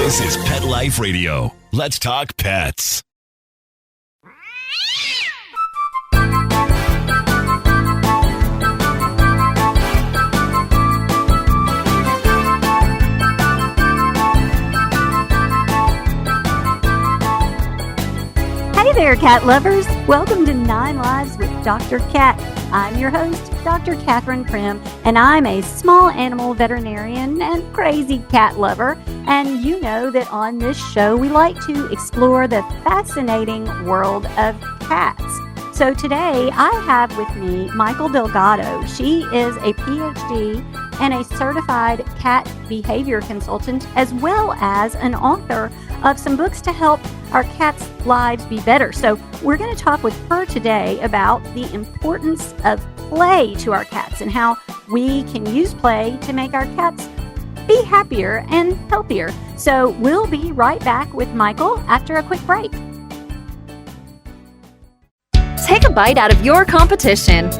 This is Pet Life Radio. Let's talk pets. Hey there, cat lovers. Welcome to 9 Lives with Dr. Cat. I'm your host, Dr. Catherine Prim, and I'm a small animal veterinarian and crazy cat lover. And you know that on this show, we like to explore the fascinating world of cats. So today, I have with me Mikel Delgado. She is a PhD and a certified cat behavior consultant, as well as an author of some books to help our cats' lives be better. So we're going to talk with her today about the importance of play to our cats and how we can use play to make our cats be happier and healthier. So we'll be right back with Mikel after a quick break. Take a bite out of your competition.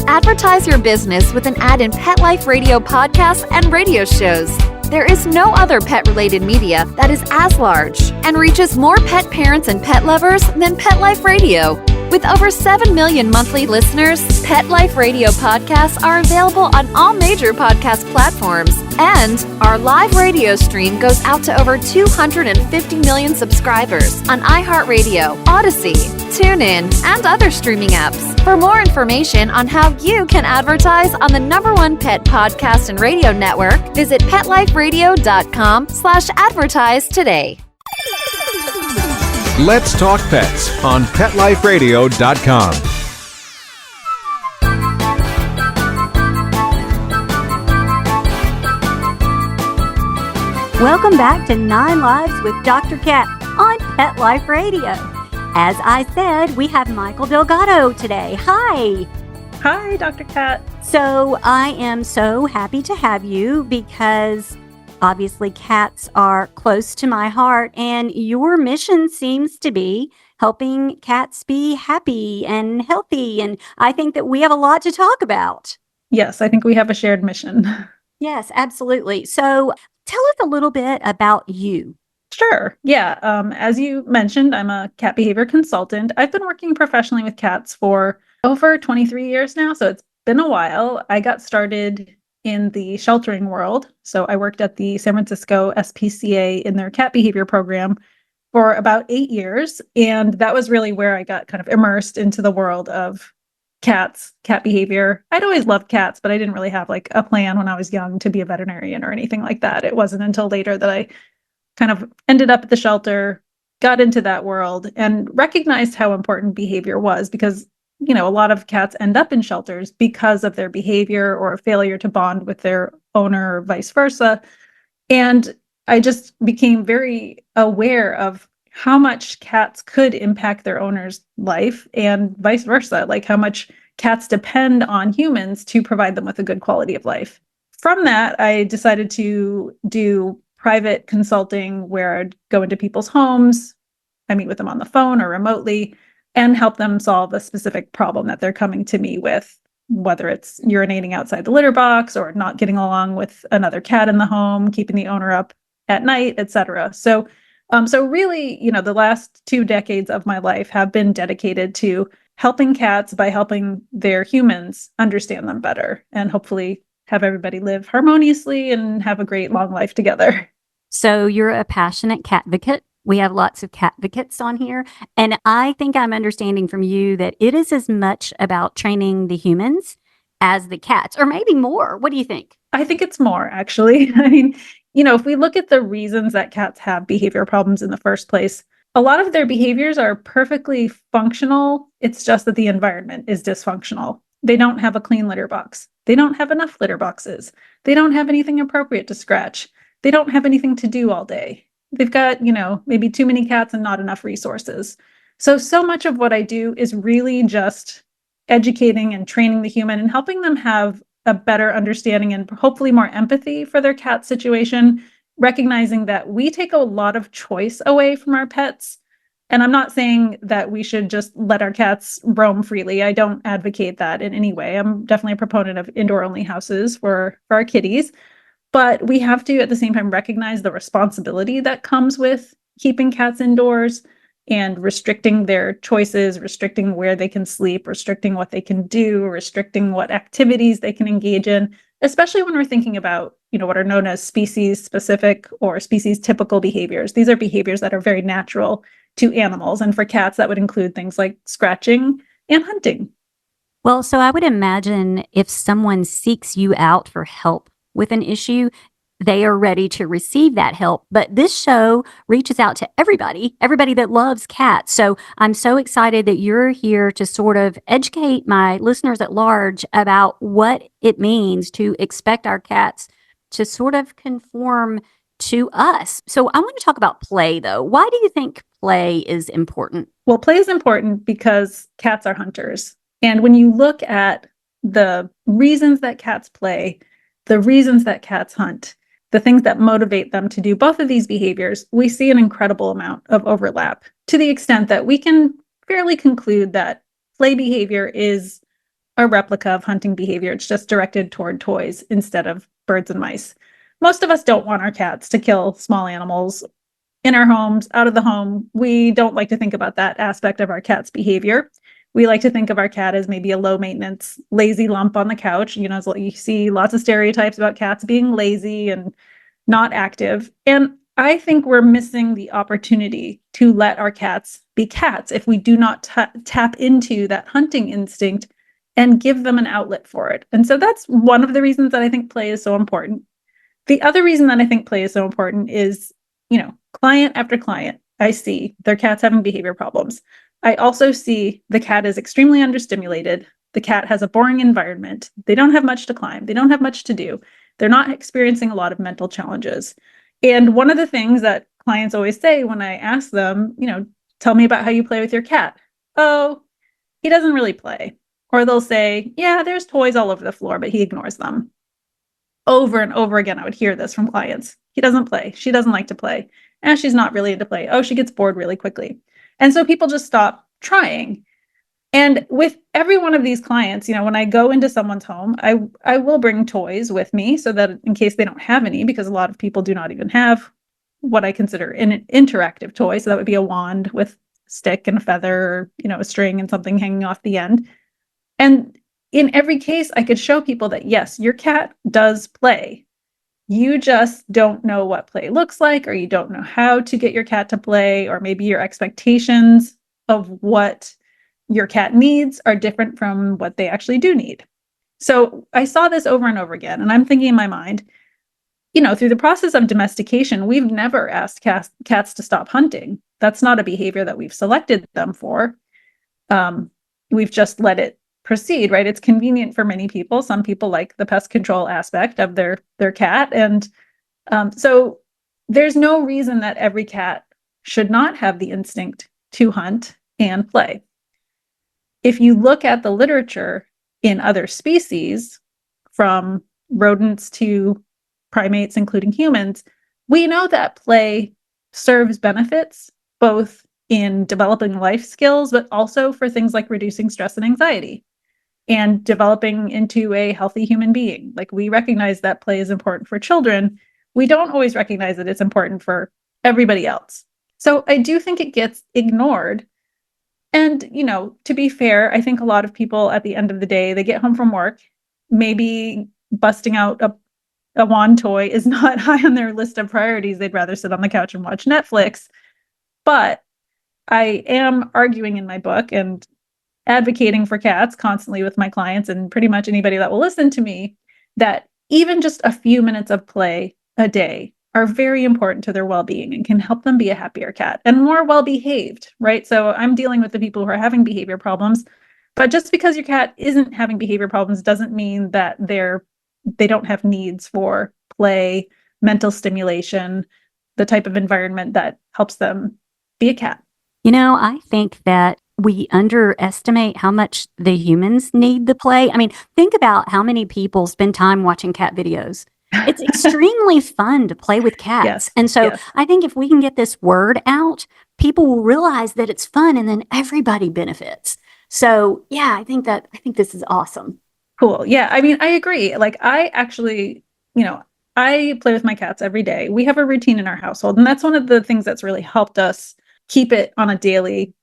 Advertise your business with an ad in Pet Life Radio podcasts and radio shows. There is no other pet-related media that is as large and reaches more pet parents and pet lovers than Pet Life Radio. With over 7 million monthly listeners, Pet Life Radio podcasts are available on all major podcast platforms. And our live radio stream goes out to over 250 million subscribers on iHeartRadio, Odyssey, TuneIn, and other streaming apps. For more information on how you can advertise on the #1 pet podcast and radio network, visit PetLifeRadio.com/advertise today. Let's Talk Pets on PetLifeRadio.com. Welcome back to 9 Lives with Dr. Cat on Pet Life Radio. As I said, we have Mikel Delgado today. Hi. Hi, Dr. Cat. So I am so happy to have you because obviously cats are close to my heart, and your mission seems to be helping cats be happy and healthy. And I think that we have a lot to talk about. Yes, I think we have a shared mission. Yes, absolutely. So tell us a little bit about you. Sure. Yeah. As you mentioned, I'm a cat behavior consultant. I've been working professionally with cats for over 23 years now, so it's been a while. I got started in the sheltering world. So I worked at the San Francisco SPCA in their cat behavior program for about 8 years. And that was really where I got kind of immersed into the world of cats, cat behavior. I'd always loved cats, but I didn't really have like a plan when I was young to be a veterinarian or anything like that. It wasn't until later that I kind of ended up at the shelter, got into that world, and recognized how important behavior was because, you know, a lot of cats end up in shelters because of their behavior or failure to bond with their owner or vice versa. And I just became very aware of how much cats could impact their owner's life and vice versa, like how much cats depend on humans to provide them with a good quality of life. From that, I decided to do private consulting where I'd go into people's homes, I meet with them on the phone or remotely, and help them solve a specific problem that they're coming to me with, whether it's urinating outside the litter box or not getting along with another cat in the home, keeping the owner up at night, etc. So really, you know, the last 2 decades of my life have been dedicated to helping cats by helping their humans understand them better and hopefully have everybody live harmoniously and have a great long life together. So you're a passionate cat advocate. We have lots of cat advocates on here. And I think I'm understanding from you that it is as much about training the humans as the cats, or maybe more. What do you think? I think it's more, actually. I mean, you know, if we look at the reasons that cats have behavior problems in the first place, a lot of their behaviors are perfectly functional. It's just that the environment is dysfunctional. They don't have a clean litter box. They don't have enough litter boxes. They don't have anything appropriate to scratch. They don't have anything to do all day. They've got, you know, maybe too many cats and not enough resources. So much of what I do is really just educating and training the human and helping them have a better understanding and hopefully more empathy for their cat situation, recognizing that we take a lot of choice away from our pets. And I'm not saying that we should just let our cats roam freely. I don't advocate that in any way. I'm definitely a proponent of indoor-only houses for our kitties. But we have to, at the same time, recognize the responsibility that comes with keeping cats indoors and restricting their choices, restricting where they can sleep, restricting what they can do, restricting what activities they can engage in, especially when we're thinking about, what are known as species specific or species typical behaviors. These are behaviors that are very natural to animals. And for cats, that would include things like scratching and hunting. Well, so I would imagine if someone seeks you out for help with an issue, they are ready to receive that help. But this show reaches out to everybody that loves cats. So I'm so excited that you're here to sort of educate my listeners at large about what it means to expect our cats to sort of conform to us. So I want to talk about play, though. Why do you think play is important? Well, play is important because cats are hunters. And when you look at the reasons that cats play, the reasons that cats hunt, the things that motivate them to do both of these behaviors, we see an incredible amount of overlap to the extent that we can fairly conclude that play behavior is a replica of hunting behavior. It's just directed toward toys instead of birds and mice. Most of us don't want our cats to kill small animals in our homes, out of the home. We don't like to think about that aspect of our cat's behavior. We like to think of our cat as maybe a low maintenance, lazy lump on the couch. You see lots of stereotypes about cats being lazy and not active. And I think we're missing the opportunity to let our cats be cats if we do not tap into that hunting instinct and give them an outlet for it. And so that's one of the reasons that I think play is so important. The other reason that I think play is so important is, client after client, I see their cats having behavior problems. I also see the cat is extremely understimulated. The cat has a boring environment. They don't have much to climb. They don't have much to do. They're not experiencing a lot of mental challenges. And one of the things that clients always say when I ask them, tell me about how you play with your cat. Oh, he doesn't really play. Or they'll say, yeah, there's toys all over the floor, but he ignores them. Over and over again, I would hear this from clients. He doesn't play. She doesn't like to play. And she's not really into play. Oh, she gets bored really quickly. And so people just stop trying. And with every one of these clients, when I go into someone's home, I will bring toys with me so that in case they don't have any, because a lot of people do not even have what I consider an interactive toy. So that would be a wand with stick and a feather, or, a string and something hanging off the end. And in every case, I could show people that, yes, your cat does play. You just don't know what play looks like, or you don't know how to get your cat to play, or maybe your expectations of what your cat needs are different from what they actually do need. So I saw this over and over again, and I'm thinking in my mind, through the process of domestication, we've never asked cats to stop hunting. That's not a behavior that we've selected them for. We've just let it proceed, right? It's convenient for many people. Some people like the pest control aspect of their cat. And so there's no reason that every cat should not have the instinct to hunt and play. If you look at the literature in other species, from rodents to primates, including humans, we know that play serves benefits both in developing life skills, but also for things like reducing stress and anxiety and developing into a healthy human being. Like, we recognize that play is important for children. We don't always recognize that it's important for everybody else. So I do think it gets ignored. And, to be fair, I think a lot of people at the end of the day, they get home from work, maybe busting out a wand toy is not high on their list of priorities. They'd rather sit on the couch and watch Netflix. But I am arguing in my book and advocating for cats constantly with my clients and pretty much anybody that will listen to me, that even just a few minutes of play a day are very important to their well-being and can help them be a happier cat and more well-behaved, right? So I'm dealing with the people who are having behavior problems, but just because your cat isn't having behavior problems doesn't mean that they don't have needs for play, mental stimulation, the type of environment that helps them be a cat. I think that we underestimate how much the humans need the play. I mean, think about how many people spend time watching cat videos. It's extremely fun to play with cats. Yes, and so yes. I think if we can get this word out, people will realize that it's fun and then everybody benefits. So yeah, I think this is awesome. Cool. Yeah. I mean, I agree. Like, I actually, I play with my cats every day. We have a routine in our household, and that's one of the things that's really helped us keep it on a daily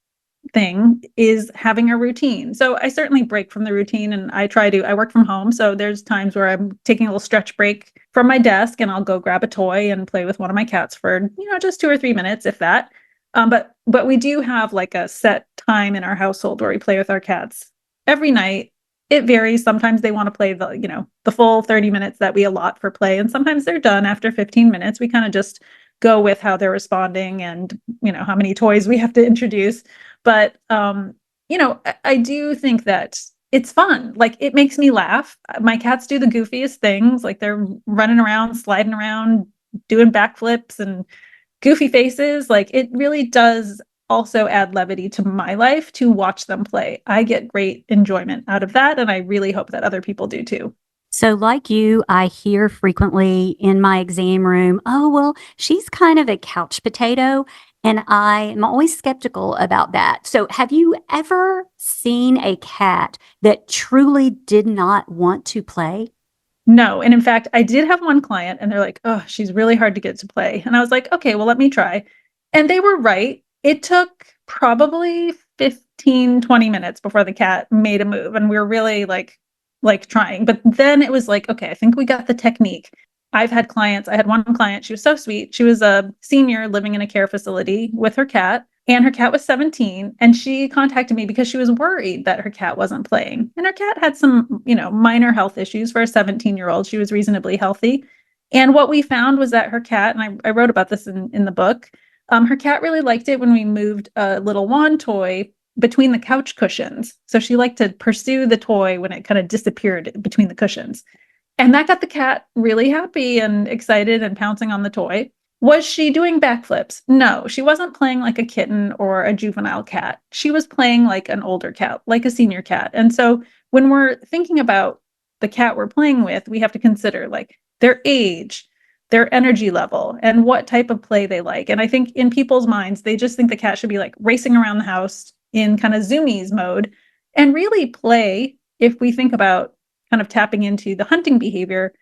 thing is having a routine. So I certainly break from the routine, and I work from home. So there's times where I'm taking a little stretch break from my desk and I'll go grab a toy and play with one of my cats for, just 2 or 3 minutes, if that. But we do have like a set time in our household where we play with our cats every night. It varies. Sometimes they want to play the full 30 minutes that we allot for play. And sometimes they're done after 15 minutes. We kind of just go with how they're responding and, how many toys we have to introduce. But, I do think that it's fun. Like, it makes me laugh. My cats do the goofiest things. Like, they're running around, sliding around, doing backflips and goofy faces. Like, it really does also add levity to my life to watch them play. I get great enjoyment out of that, and I really hope that other people do too. So like you, I hear frequently in my exam room, oh, well, she's kind of a couch potato. And I am always skeptical about that. So have you ever seen a cat that truly did not want to play? No. And in fact, I did have one client and they're like, oh, she's really hard to get to play. And I was like, okay, well, let me try. And they were right. It took probably 15, 20 minutes before the cat made a move. And we were really like trying. But then it was like, okay, I think we got the technique. I had one client, she was so sweet. She was a senior living in a care facility with her cat, and her cat was 17. And she contacted me because she was worried that her cat wasn't playing. And her cat had some, minor health issues for a 17-year-old. She was reasonably healthy. And what we found was that her cat, and I wrote about this in the book, her cat really liked it when we moved a little wand toy between the couch cushions. So she liked to pursue the toy when it kind of disappeared between the cushions. And that got the cat really happy and excited and pouncing on the toy. Was she doing backflips? No, she wasn't playing like a kitten or a juvenile cat. She was playing like an older cat, like a senior cat. And so when we're thinking about the cat we're playing with, we have to consider like their age, their energy level, and what type of play they like. And I think in people's minds, they just think the cat should be like racing around the house in kind of zoomies mode. And really play, if we think about kind of tapping into the hunting behavior,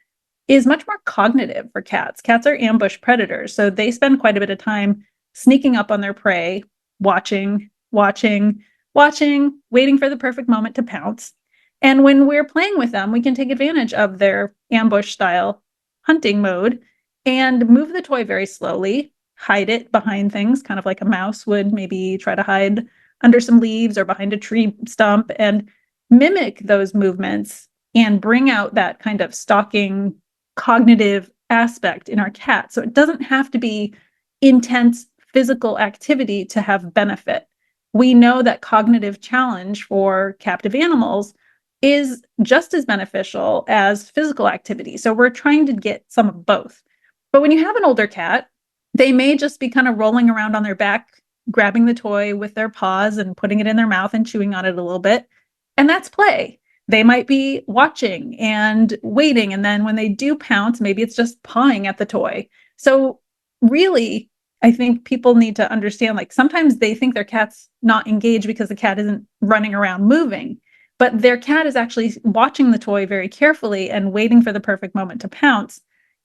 is much more cognitive for cats. Cats are ambush predators. So they spend quite a bit of time sneaking up on their prey, watching, waiting for the perfect moment to pounce. And when we're playing with them, we can take advantage of their ambush style hunting mode and move the toy very slowly, hide it behind things, kind of like a mouse would maybe try to hide under some leaves or behind a tree stump, and mimic those movements and bring out that kind of stalking cognitive aspect in our cat. So it doesn't have to be intense physical activity to have benefit. We know that cognitive challenge for captive animals is just as beneficial as physical activity. So we're trying to get some of both. But when you have an older cat, they may just be kind of rolling around on their back, grabbing the toy with their paws and putting it in their mouth and chewing on it a little bit. And that's play. They might be watching and waiting. And then when they do pounce, maybe it's just pawing at the toy. So really, I think people need to understand, like, sometimes they think their cat's not engaged because the cat isn't running around moving, but their cat is actually watching the toy very carefully and waiting for the perfect moment to pounce.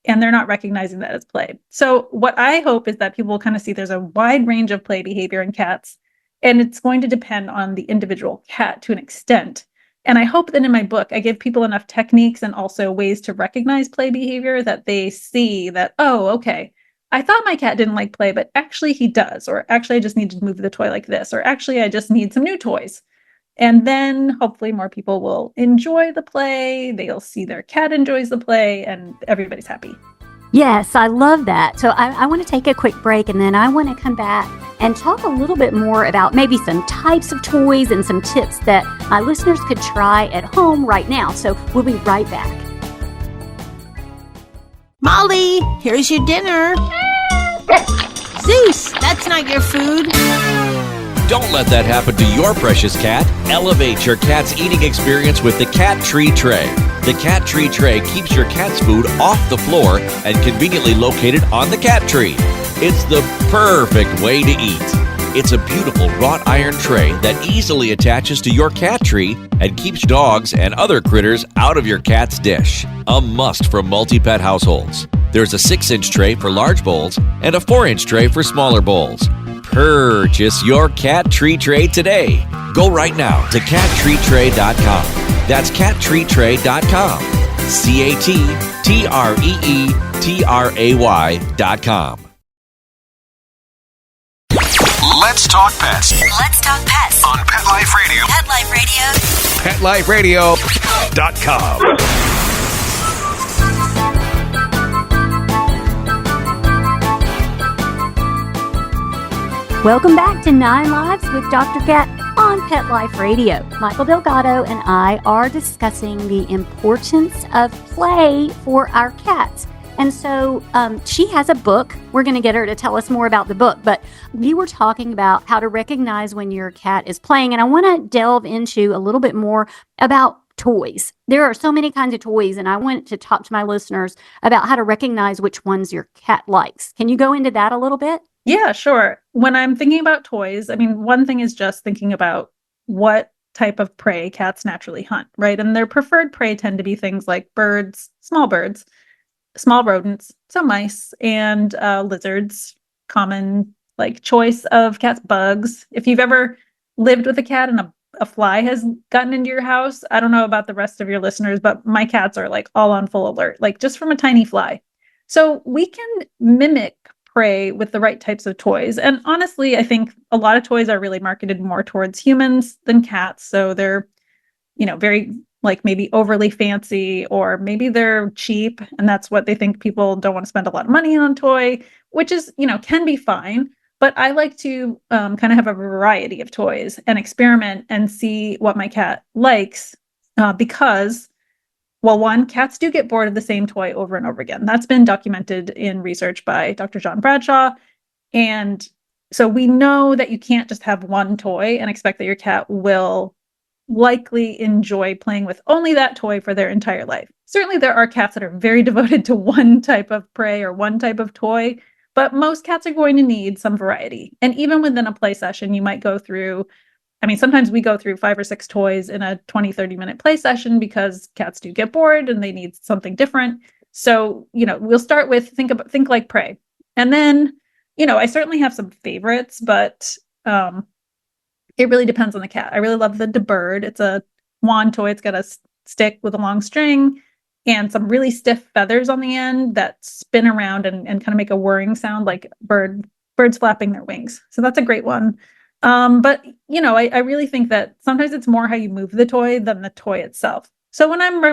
And they're not recognizing that as play. So what I hope is that people will kind of see there's a wide range of play behavior in cats, and it's going to depend on the individual cat to an extent. And I hope that in my book, I give people enough techniques and also ways to recognize play behavior that they see that, oh, okay, I thought my cat didn't like play, but actually he does. Or actually, I just need to move the toy like this. Or actually, I just need some new toys. And then hopefully more people will enjoy the play. They'll see their cat enjoys the play and everybody's happy. Yes, I love that. So I want to take a quick break, and then I want to come back and talk a little bit more about maybe some types of toys and some tips that my listeners could try at home right now. So we'll be right back. Molly, here's your dinner. Zeus, that's not your food. Don't let that happen to your precious cat. Elevate your cat's eating experience with the Cat Tree Tray. The Cat Tree Tray keeps your cat's food off the floor and conveniently located on the cat tree. It's the perfect way to eat. It's a beautiful wrought iron tray that easily attaches to your cat tree and keeps dogs and other critters out of your cat's dish. A must for multi-pet households. There's a 6-inch tray for large bowls and a 4-inch tray for smaller bowls. Purchase your cat tree tray today. Go right now to cattreetray.com. That's cattreetray.com. CATTREETRAY.com. Let's talk pets Let's talk pets on Pet Life Radio. Pet Life Radio. PetLifeRadio.com. Welcome back to 9 Lives with Dr. Cat on Pet Life Radio. Mikel Delgado and I are discussing the importance of play for our cats. And so she has a book. We're going to get her to tell us more about the book. But we were talking about how to recognize when your cat is playing. And I want to delve into a little bit more about toys. There are so many kinds of toys. And I want to talk to my listeners about how to recognize which ones your cat likes. Can you go into that a little bit? Yeah, sure. When I'm thinking about toys, I mean, one thing is just thinking about what type of prey cats naturally hunt, right? And their preferred prey tend to be things like birds, small rodents, so mice and lizards, common like choice of cats, bugs. If you've ever lived with a cat and a fly has gotten into your house, I don't know about the rest of your listeners, but my cats are like all on full alert, like just from a tiny fly. So we can mimic prey with the right types of toys. And honestly, I think a lot of toys are really marketed more towards humans than cats. So they're, very like maybe overly fancy, or maybe they're cheap. And that's what they think people don't want to spend a lot of money on a toy, which is, can be fine. But I like to kind of have a variety of toys and experiment and see what my cat likes because well, one, cats do get bored of the same toy over and over again. That's been documented in research by Dr. John Bradshaw. And so we know that you can't just have one toy and expect that your cat will likely enjoy playing with only that toy for their entire life. Certainly there are cats that are very devoted to one type of prey or one type of toy, but most cats are going to need some variety. And even within a play session, you might go through sometimes we go through 5 or 6 toys in a 20-30 minute play session because cats do get bored and they need something different. So, we'll start with think like prey. And then, I certainly have some favorites, but it really depends on the cat. I really love the bird. It's a wand toy. It's got a stick with a long string and some really stiff feathers on the end that spin around and kind of make a whirring sound like birds flapping their wings. So that's a great one. But I really think that sometimes it's more how you move the toy than the toy itself. So when I'm,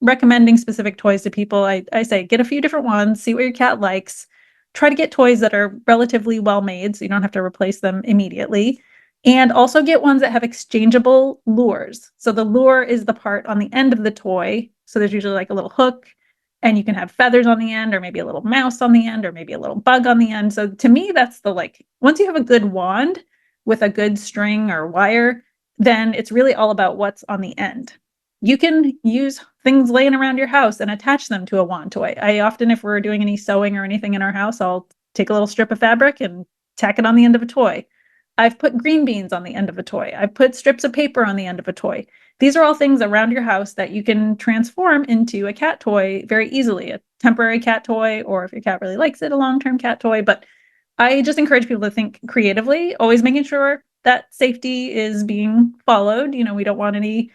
recommending specific toys to people, I say, get a few different ones, see what your cat likes, try to get toys that are relatively well made so you don't have to replace them immediately. And also get ones that have exchangeable lures. So the lure is the part on the end of the toy. So there's usually like a little hook and you can have feathers on the end, or maybe a little mouse on the end, or maybe a little bug on the end. So to me, that's once you have a good wand with a good string or wire, then it's really all about what's on the end. You can use things laying around your house and attach them to a wand toy. I often, if we're doing any sewing or anything in our house, I'll take a little strip of fabric and tack it on the end of a toy. I've put green beans on the end of a toy. I've put strips of paper on the end of a toy. These are all things around your house that you can transform into a cat toy very easily, a temporary cat toy, or if your cat really likes it, a long-term cat toy. But I just encourage people to think creatively, always making sure that safety is being followed. We don't want any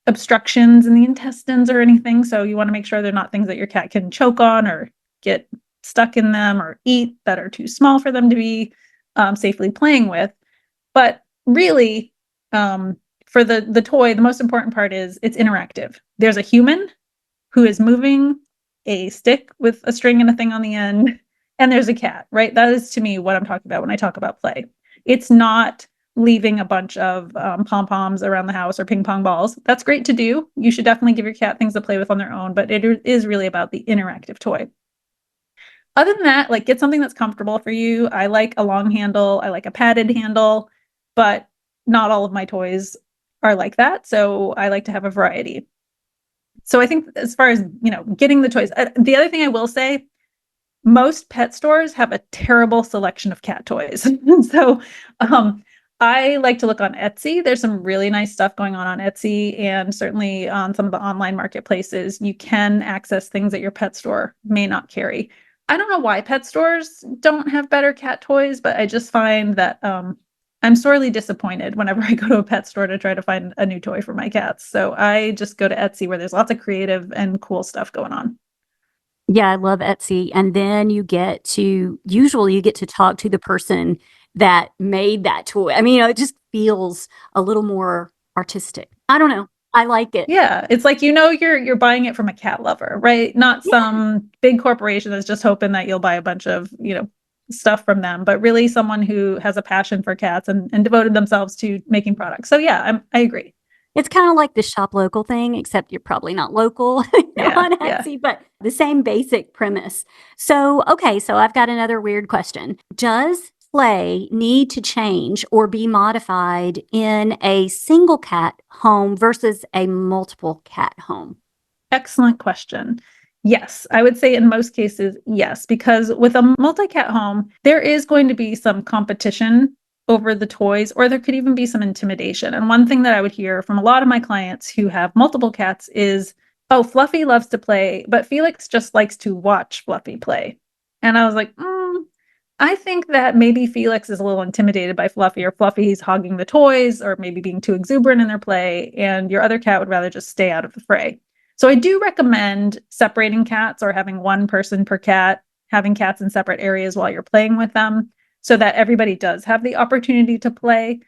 obstructions in the intestines or anything. So you want to make sure they're not things that your cat can choke on or get stuck in them or eat that are too small for them to be safely playing with. But really, for the toy, the most important part is it's interactive. There's a human who is moving a stick with a string and a thing on the end, and there's a cat, right? That is, to me, what I'm talking about when I talk about play. It's not leaving a bunch of pom-poms around the house or ping pong balls. That's great to do. You should definitely give your cat things to play with on their own, but it is really about the interactive toy. Other than that, like, get something that's comfortable for you. I like a long handle. I like a padded handle, but not all of my toys are like that. So I like to have a variety. So I think as far as, getting the toys, the other thing I will say, most pet stores have a terrible selection of cat toys. So I like to look on Etsy. There's some really nice stuff going on Etsy, and certainly on some of the online marketplaces. You can access things that your pet store may not carry. I don't know why pet stores don't have better cat toys, but I just find that I'm sorely disappointed whenever I go to a pet store to try to find a new toy for my cats. So I just go to Etsy where there's lots of creative and cool stuff going on. Yeah, I love Etsy. And then usually you get to talk to the person that made that toy. I mean, it just feels a little more artistic. I don't know. I like it. Yeah, it's like, you're buying it from a cat lover, right? Not some big corporation that's just hoping that you'll buy a bunch of, stuff from them, but really someone who has a passion for cats and devoted themselves to making products. So yeah, I agree. It's kind of like the shop local thing, except you're probably not local on Etsy, but the same basic premise. So, okay, so I've got another weird question. Does play need to change or be modified in a single cat home versus a multiple cat home? Excellent question. Yes, I would say in most cases, yes, because with a multi-cat home, there is going to be some competition over the toys, or there could even be some intimidation. And one thing that I would hear from a lot of my clients who have multiple cats is, oh, Fluffy loves to play, but Felix just likes to watch Fluffy play. And I was like, I think that maybe Felix is a little intimidated by Fluffy, or Fluffy's hogging the toys, or maybe being too exuberant in their play, and your other cat would rather just stay out of the fray. So I do recommend separating cats, or having one person per cat, having cats in separate areas while you're playing with them, so that everybody does have the opportunity to play.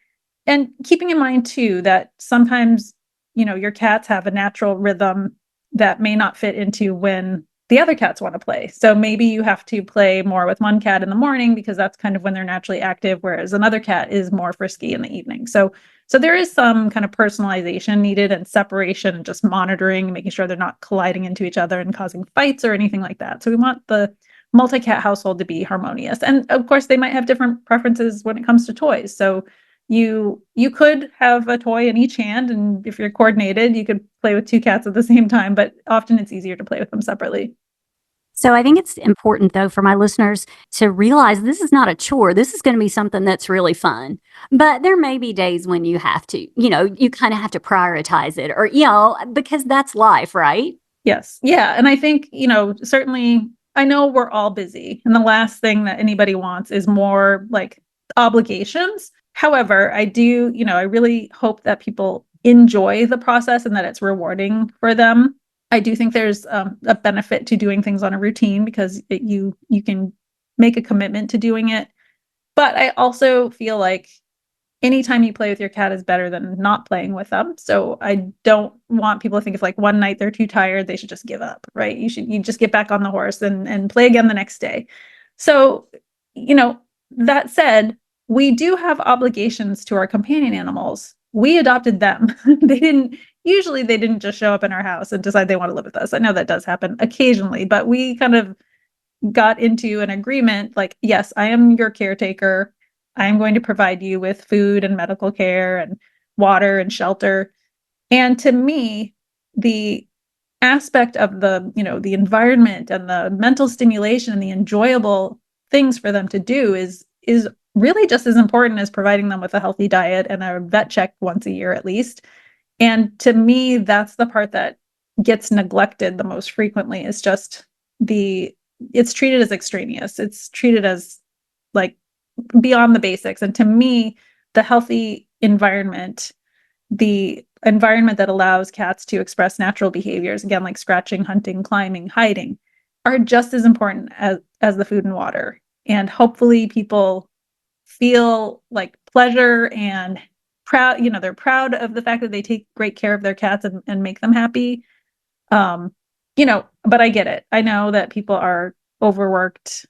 And keeping in mind too, that sometimes, your cats have a natural rhythm that may not fit into when the other cats want to play. So maybe you have to play more with one cat in the morning because that's kind of when they're naturally active, whereas another cat is more frisky in the evening. So there is some kind of personalization needed, and separation, and just monitoring, making sure they're not colliding into each other and causing fights or anything like that. So we want the multi-cat household to be harmonious. And of course, they might have different preferences when it comes to toys. So you could have a toy in each hand, and if you're coordinated, you could play with two cats at the same time, but often it's easier to play with them separately. So I think it's important, though, for my listeners to realize this is not a chore. This is going to be something that's really fun. But there may be days when you have to, you kind of have to prioritize it, or, because that's life, right? Yes. Yeah. And I think, certainly I know we're all busy, and the last thing that anybody wants is more like obligations. However, I do, I really hope that people enjoy the process and that it's rewarding for them. I do think there's a benefit to doing things on a routine, because you can make a commitment to doing it. But I also feel like anytime you play with your cat is better than not playing with them. So I don't want people to think if like one night they're too tired, they should just give up, right? You just get back on the horse and play again the next day. So, that said, we do have obligations to our companion animals. We adopted them. They didn't just show up in our house and decide they want to live with us. I know that does happen occasionally, but we kind of got into an agreement like, yes, I am your caretaker. I am going to provide you with food and medical care and water and shelter. And to me, the aspect of the environment and the mental stimulation and the enjoyable things for them to do is really just as important as providing them with a healthy diet and a vet check once a year at least. And to me, that's the part that gets neglected the most frequently, is just it's treated as extraneous. It's treated as like beyond the basics. And to me, the healthy environment, the environment that allows cats to express natural behaviors, again, like scratching, hunting, climbing, hiding, are just as important as the food and water. And hopefully people feel like pleasure and proud, they're proud of the fact that they take great care of their cats and make them happy. But I get it. I know that people are overworked,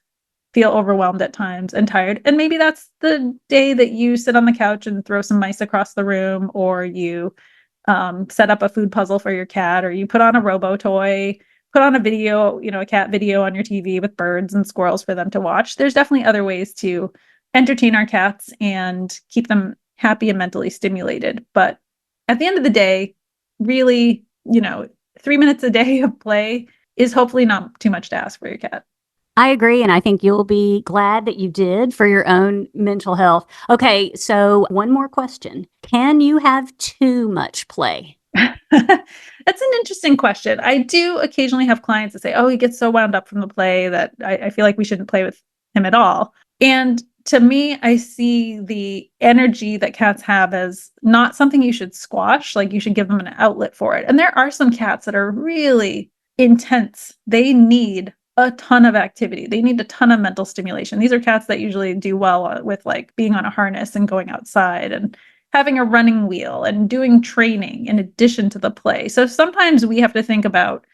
feel overwhelmed at times and tired. And maybe that's the day that you sit on the couch and throw some mice across the room, or you set up a food puzzle for your cat, or you put on a robo toy, put on a video, a cat video on your TV with birds and squirrels for them to watch. There's definitely other ways to entertain our cats and keep them happy and mentally stimulated. But at the end of the day, really, 3 minutes a day of play is hopefully not too much to ask for your cat. I agree. And I think you'll be glad that you did for your own mental health. Okay. So, one more question. Can you have too much play? That's an interesting question. I do occasionally have clients that say, oh, he gets so wound up from the play that I feel like we shouldn't play with him at all. And to me, I see the energy that cats have as not something you should squash. Like you should give them an outlet for it. And there are some cats that are really intense. They need a ton of activity. They need a ton of mental stimulation. These are cats that usually do well with like being on a harness and going outside and having a running wheel and doing training in addition to the play. So sometimes we have to think about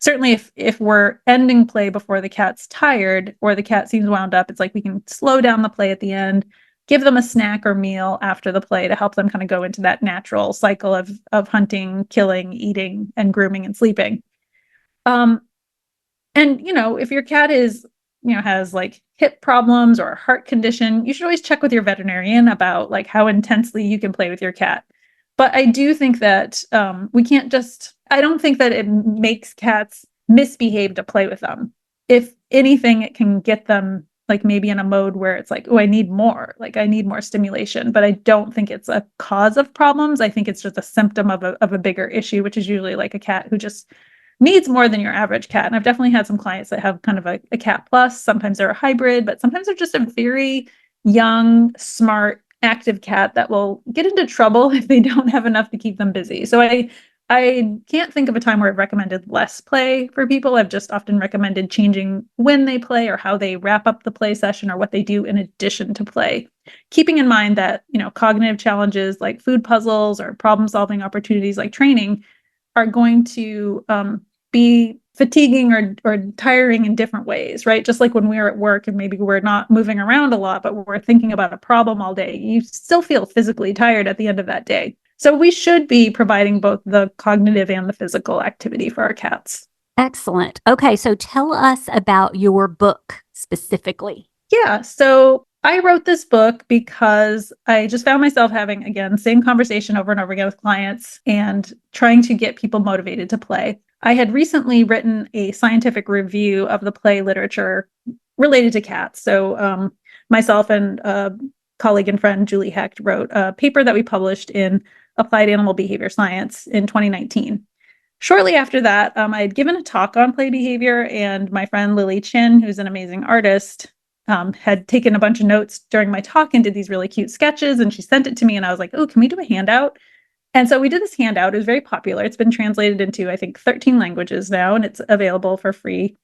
certainly if we're ending play before the cat's tired or the cat seems wound up, it's like we can slow down the play at the end, give them a snack or meal after the play to help them kind of go into that natural cycle of hunting, killing, eating, and grooming and sleeping. And if your cat has like hip problems or a heart condition, you should always check with your veterinarian about like how intensely you can play with your cat. But I do think that we can't just, I don't think that it makes cats misbehave to play with them. If anything, it can get them like maybe in a mode where it's like, oh, I need more stimulation. But I don't think it's a cause of problems. I think it's just a symptom of a bigger issue, which is usually like a cat who just needs more than your average cat. And I've definitely had some clients that have kind of a cat plus. Sometimes they're a hybrid, but sometimes they're just a very young, smart, active cat that will get into trouble if they don't have enough to keep them busy. So I can't think of a time where I've recommended less play for people. I've just often recommended changing when they play or how they wrap up the play session or what they do in addition to play. Keeping in mind that, cognitive challenges like food puzzles or problem-solving opportunities like training are going to be fatiguing or tiring in different ways, right? Just like when we're at work and maybe we're not moving around a lot, but we're thinking about a problem all day, you still feel physically tired at the end of that day. So we should be providing both the cognitive and the physical activity for our cats. Excellent. Okay, so tell us about your book specifically. Yeah, so I wrote this book because I just found myself having, again, same conversation over and over again with clients and trying to get people motivated to play. I had recently written a scientific review of the play literature related to cats. So myself and a colleague and friend, Julie Hecht, wrote a paper that we published in Applied Animal Behavior Science in 2019. Shortly after that, I had given a talk on play behavior, and my friend Lily Chin, who's an amazing artist, had taken a bunch of notes during my talk and did these really cute sketches, and she sent it to me, and I was like, oh, can we do a handout? And so we did this handout. It was very popular. It's been translated into, I think, 13 languages now, and it's available for free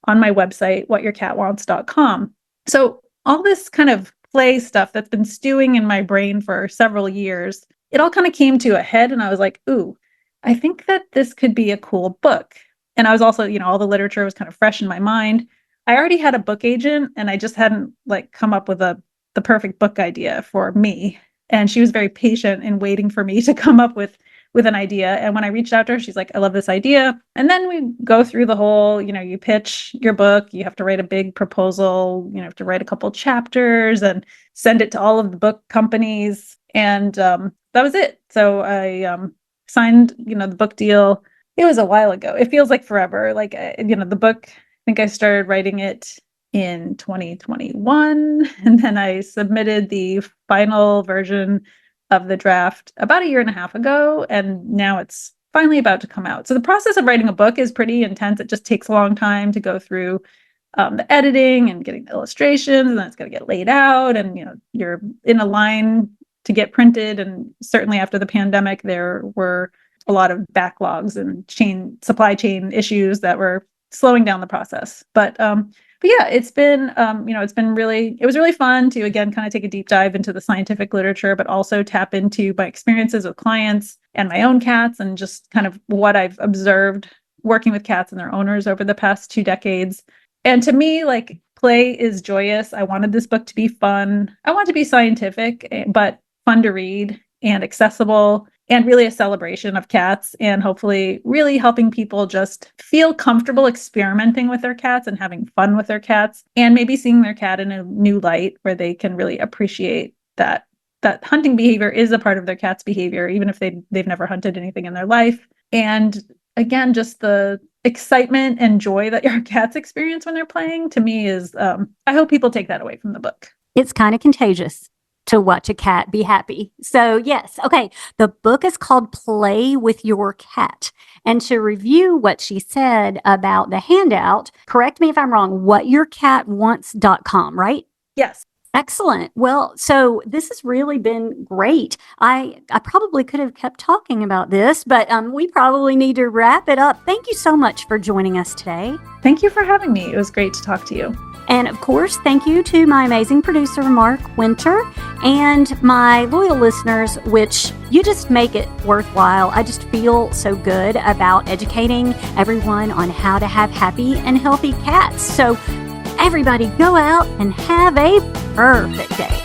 on my website, whatyourcatwants.com. So all this kind of play stuff that's been stewing in my brain for several years, it all kind of came to a head, and I was like, ooh, I think that this could be a cool book. And I was also, all the literature was kind of fresh in my mind. I already had a book agent, and I just hadn't come up with the perfect book idea for me. And she was very patient in waiting for me to come up with an idea. And when I reached out to her, she's like, I love this idea. And then we go through the whole, you pitch your book, you have to write a big proposal, you have to write a couple chapters and send it to all of the book companies. And that was it. So I signed, the book deal. It was a while ago. It feels like forever. The book, I think I started writing it in 2021, and then I submitted the final version of the draft about a year and a half ago, and now it's finally about to come out. So the process of writing a book is pretty intense. It just takes a long time to go through the editing and getting the illustrations, and then it's got to get laid out, and you're in a line to get printed. And certainly after the pandemic, there were a lot of backlogs and supply chain issues that were slowing down the process. But yeah, it was really fun to, again, kind of take a deep dive into the scientific literature, but also tap into my experiences with clients and my own cats and just kind of what I've observed working with cats and their owners over the past 2 decades. And to me, play is joyous. I wanted this book to be fun. I want it to be scientific, but fun to read and accessible, and really a celebration of cats, and hopefully really helping people just feel comfortable experimenting with their cats and having fun with their cats, and maybe seeing their cat in a new light where they can really appreciate that hunting behavior is a part of their cat's behavior, even if they've never hunted anything in their life. And again, just the excitement and joy that your cats experience when they're playing, to me is, I hope people take that away from the book. It's kind of contagious to watch a cat be happy. So yes, okay. The book is called Play with Your Cat. And to review what she said about the handout, correct me if I'm wrong, whatyourcatwants.com, right? Yes. Excellent. Well, so this has really been great. I probably could have kept talking about this, but we probably need to wrap it up. Thank you so much for joining us today. Thank you for having me. It was great to talk to you. And of course, thank you to my amazing producer, Mark Winter, and my loyal listeners, which you just make it worthwhile. I just feel so good about educating everyone on how to have happy and healthy cats. So everybody go out and have a perfect day.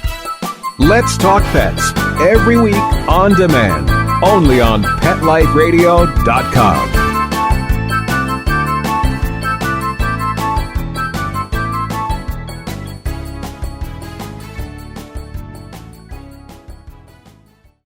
Let's Talk Pets, every week on demand, only on PetLifeRadio.com.